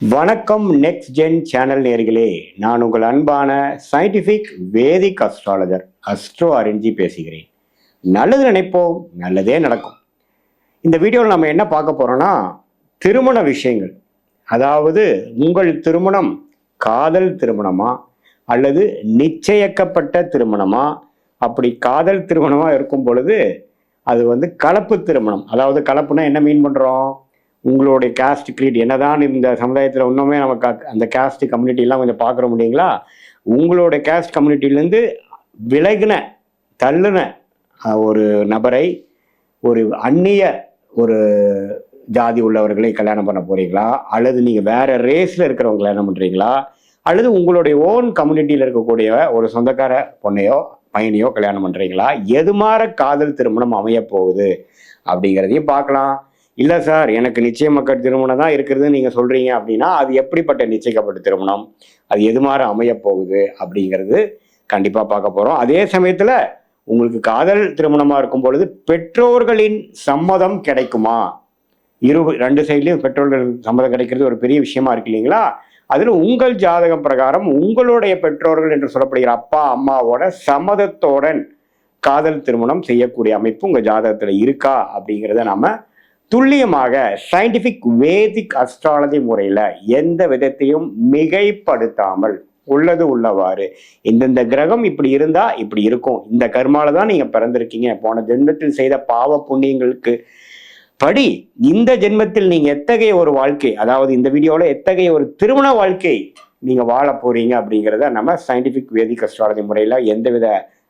வணக்கம் next gen channel நேர்களே, நான் உங்கள் அன்பான சயின்டிஃபிக் வேதிக் அஸ்ட்ராலஜர் அஸ்ட்ரோ அரிஞ்சி பேசுகிறேன். நல்லது நினைப்போம், நல்லதே நடக்கும். இந்த வீடியோவில் நம்ம என்ன பார்க்க போறோம்னா, திருமண விஷயங்கள். அதாவது உங்கள் திருமணம் காதல் திருமணமா அல்லது நிச்சயிக்கப்பட்ட திருமணமா? அப்படி காதல் திருமணமா இருக்கும் பொழுது அது கலப்பு திருமணம். அதாவது கலப்புனா என்ன மீன் பண்றோம்? உங்களுடைய காஸ்ட் கிரீட் என்னதான் இந்த சமுதாயத்தில் இன்னுமே நமக்கு அந்த காஸ்ட் கம்யூனிட்டிலாம் கொஞ்சம் பார்க்குற முடியுங்களா? உங்களுடைய காஸ்ட் கம்யூனிட்டிலேருந்து விலகின தள்ளுன ஒரு நபரை ஒரு அந்நிய ஒரு ஜாதி உள்ளவர்களை கல்யாணம் பண்ண போறீங்களா, அல்லது நீங்கள் வேற ரேஸில் இருக்கிறவங்க கல்யாணம் பண்ணுறீங்களா, அல்லது உங்களுடைய ஓன் கம்யூனிட்டியில் இருக்கக்கூடிய ஒரு சொந்தக்கார பொண்ணையோ பையனையோ கல்யாணம் பண்ணுறீங்களா? எது மாற காதல் திருமணம் அமைய போகுது அப்படிங்கிறதையும் பார்க்கலாம். இல்லை சார், எனக்கு நிச்சயமற்ற திருமணம் தான் இருக்கிறதுன்னு நீங்கள் சொல்கிறீங்க அப்படின்னா, அது எப்படிப்பட்ட நிச்சயிக்கப்பட்ட திருமணம், அது எது மாதிரி அமைய போகுது அப்படிங்கிறது கண்டிப்பாக பார்க்க போகிறோம். அதே சமயத்தில் உங்களுக்கு காதல் திருமணமாக இருக்கும் பொழுது பெற்றோர்களின் சம்மதம் கிடைக்குமா? ரெண்டு சைட்லையும் பெற்றோர்கள் சம்மதம் கிடைக்கிறது ஒரு பெரிய விஷயமா இருக்கு இல்லைங்களா? அதில் உங்கள் ஜாதகம் பிரகாரம் உங்களுடைய பெற்றோர்கள் என்று சொல்லப்படுகிற அப்பா அம்மாவோட சம்மதத்தோடன் காதல் திருமணம் செய்யக்கூடிய அமைப்பு உங்கள் ஜாதகத்தில் இருக்கா அப்படிங்கிறத நாம துல்லியமாக சயின்டிபிக் வேதிக் அஸ்ட்ராலஜி முறையில் எந்த விதத்தையும் மிகைப்படுத்தாமல் உள்ளது உள்ளவாறு, இந்தந்த கிரகம் இப்படி இருந்தா இப்படி இருக்கும், இந்த கர்மால தான் நீங்க பிறந்திருக்கீங்க, போன ஜென்மத்தில் செய்த பாவ புண்ணியங்களுக்கு படி இந்த ஜென்மத்தில் நீங்க எத்தகைய ஒரு வாழ்க்கை, அதாவது இந்த வீடியோல எத்தகைய ஒரு திருமண வாழ்க்கை நீங்க வாழ போறீங்க அப்படிங்கிறத நம்ம சயின்டிபிக் வேதிக் அஸ்ட்ராலஜி முறையில் எந்தவித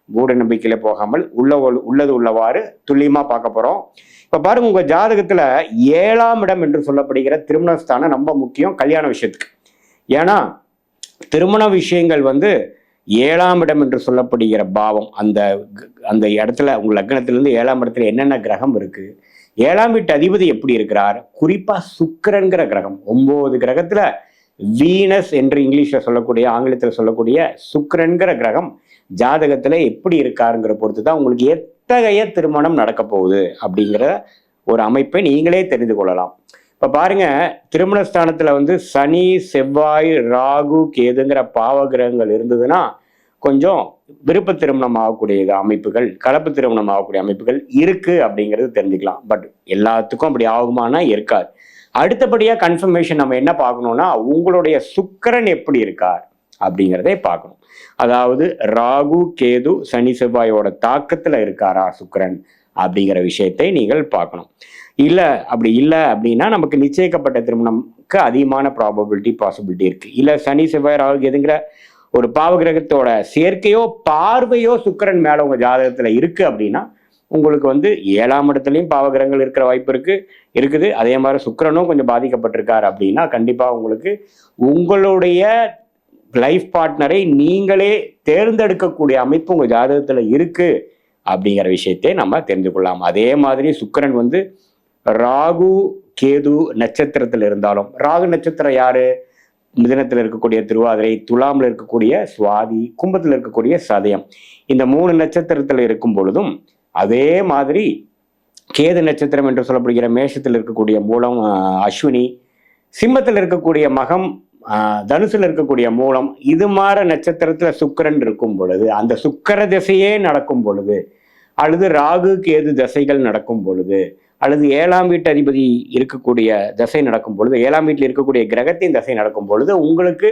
மூட நம்பிக்கையில போகாமல் உள்ளது உள்ளவாறு துல்லியமா பார்க்க போறோம். இப்ப பாருங்க, உங்க ஜாதகத்துல 7ஆம் இடம் என்று சொல்லப்படுகிற திருமணஸ்தானம் ரொம்ப முக்கியம் கல்யாண விஷயத்துக்கு. ஏன்னா திருமண விஷயங்கள் 7ஆம் இடம் என்று சொல்லப்படுகிற பாவம், அந்த அந்த இடத்துல உங்க லக்னத்திலிருந்து 7ஆம் இடத்துல என்னென்ன கிரகம் இருக்கு, 7ஆம் வீட்டு அதிபதி எப்படி இருக்கிறார், குறிப்பா சுக்கிரன்கிற கிரகம். 9 கிரகத்துல வீனஸ் என்று இங்கிலீஷ்ல சொல்லக்கூடிய, ஆங்கிலத்தில் சொல்லக்கூடிய சுக்கிரன்கிற கிரகம் ஜாதகத்துல எப்படி இருக்காருங்கிற பொறுத்து தான் உங்களுக்கு எத்தகைய திருமணம் நடக்க போகுது அப்படிங்கிற ஒரு அமைப்பை நீங்களே தெரிந்து கொள்ளலாம். இப்ப பாருங்க, திருமணஸ்தானத்துல சனி, செவ்வாய், ராகு, கேதுங்கிற பாவ கிரகங்கள் இருந்ததுன்னா கொஞ்சம் விருப்ப திருமணம் ஆகக்கூடிய அமைப்புகள், கலப்பு திருமணம் ஆகக்கூடிய அமைப்புகள் இருக்கு அப்படிங்கிறது தெரிஞ்சுக்கலாம். பட் எல்லாத்துக்கும் அப்படி ஆகுமானா இருக்காது. அடுத்தபடியா கன்ஃபர்மேஷன் நம்ம என்ன பார்க்கணும்னா, உங்களுடைய சுக்கிரன் எப்படி இருக்கார் அப்படிங்கிறதே பார்க்கணும். அதாவது ராகு, கேது, சனி, செவ்வாயோட தாக்கத்துல இருக்காரா சுக்கிரன் அப்படிங்கிற விஷயத்தை நீங்கள் பார்க்கணும். அப்படி இல்லை அப்படின்னா நமக்கு நிச்சயிக்கப்பட்ட திருமணம்க்கு அதிகமான பாசிபிலிட்டி இருக்கு. இல்ல சனி, செவ்வாய், ராகு, கேதுங்கிற ஒரு பாவகிரகத்தோட சேர்க்கையோ பார்வையோ சுக்கிரன் மேல உங்க ஜாதகத்துல இருக்கு அப்படின்னா உங்களுக்கு 7ஆம் இடத்துலையும் பாவகிரகங்கள் இருக்கிற வாய்ப்பு இருக்குது. அதே மாதிரி சுக்கிரனும் கொஞ்சம் பாதிக்கப்பட்டிருக்காரு அப்படின்னா கண்டிப்பா உங்களுக்கு உங்களுடைய லைஃப் பார்ட்னரை நீங்களே தேர்ந்தெடுக்கக்கூடிய அமைப்பு உங்க ஜாதகத்துல இருக்கு அப்படிங்கிற விஷயத்தை நம்ம தெரிந்து கொள்ளலாம். அதே மாதிரி சுக்கிரன் ராகு, கேது நட்சத்திரத்தில் இருந்தாலும், ராகு நட்சத்திரம் யாரு? மிதுனத்தில் இருக்கக்கூடிய திருவாதிரை, துலாமில் இருக்கக்கூடிய சுவாதி, கும்பத்தில் இருக்கக்கூடிய சதயம், இந்த 3 நட்சத்திரத்தில் இருக்கும் பொழுதும், அதே மாதிரி கேது நட்சத்திரம் என்று சொல்லப்படுகிற மேஷத்தில் இருக்கக்கூடிய மூலம் அஸ்வினி, சிம்மத்தில் இருக்கக்கூடிய மகம், தனுசுல இருக்கக்கூடிய மூலம், இது மாதிரி நட்சத்திரத்துல சுக்கிரன் இருக்கும் பொழுது, அந்த சுக்கிர திசையே நடக்கும் பொழுது, அல்லது ராகு கேது தசைகள் நடக்கும் பொழுது, அல்லது 7ஆம் வீட்டு அதிபதி இருக்கக்கூடிய தசை நடக்கும் பொழுது, 7ஆம் வீட்டில் இருக்கக்கூடிய கிரகத்தின் தசை நடக்கும் பொழுது உங்களுக்கு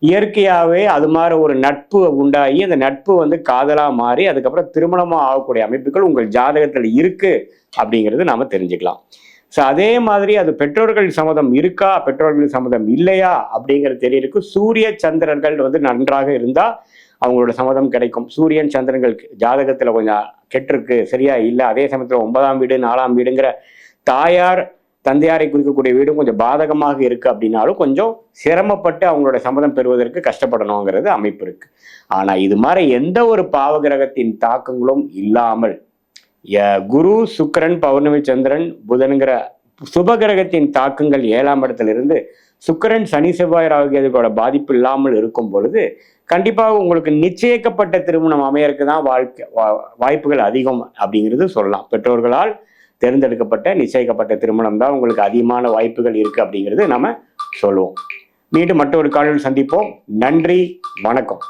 இயற்கையாகவே அது மாதிரி ஒரு நட்பு உண்டாகி அந்த நட்பு காதலா மாறி அதுக்கப்புறம் திருமணமா ஆகக்கூடிய அமைப்புகள் உங்கள் ஜாதகத்தில் இருக்கு அப்படிங்கிறது நாம தெரிஞ்சுக்கலாம். ஸோ அதே மாதிரி அது பெற்றோர்கள் சம்மதம் இருக்கா, பெற்றோர்கள் சம்மதம் இல்லையா அப்படிங்கிறது தெரியறதுக்கு சூரிய சந்திரர்கள் நன்றாக இருந்தா அவங்களோட சம்மதம் கிடைக்கும். சூரியன் சந்திரன்கள் ஜாதகத்துல கொஞ்சம் கெட்டிருக்கு, சரியா இல்லை, அதே சமயத்துல 9ஆம் வீடு 4ஆம் வீடுங்கிற தாயார் தந்தையாரை குறிக்கக்கூடிய வீடும் கொஞ்சம் பாதகமாக இருக்கு அப்படின்னாலும் கொஞ்சம் சிரமப்பட்டு அவங்களோட சம்மதம் பெறுவதற்கு கஷ்டப்படணுங்கிறது அமைப்பு இருக்கு. ஆனா இது மாதிரி எந்த ஒரு பாவகிரகத்தின் தாக்கங்களும் இல்லாமல் குரு, சுக்கிரன், பௌர்ணமி, சந்திரன், புதன்கிற சுபகிரகத்தின் தாக்கங்கள் 7ஆம் இடத்துல இருந்து சுக்கிரன், சனி, செவ்வாய், ராகு, கேதுவோட பாதிப்பு இல்லாமல் இருக்கும் பொழுது கண்டிப்பாக உங்களுக்கு நிச்சயிக்கப்பட்ட திருமணம் அமையறதுக்கு தான் வாய்ப்புகள் அதிகம் அப்படிங்கிறது சொல்லலாம். பெற்றோர்களால் தேர்ந்தெடுக்கப்பட்ட நிச்சயிக்கப்பட்ட திருமணம் தான் உங்களுக்கு அதிகமான வாய்ப்புகள் இருக்கு அப்படிங்கிறது நம்ம சொல்லுவோம். மீண்டும் மற்றொரு காலையில் சந்திப்போம். நன்றி, வணக்கம்.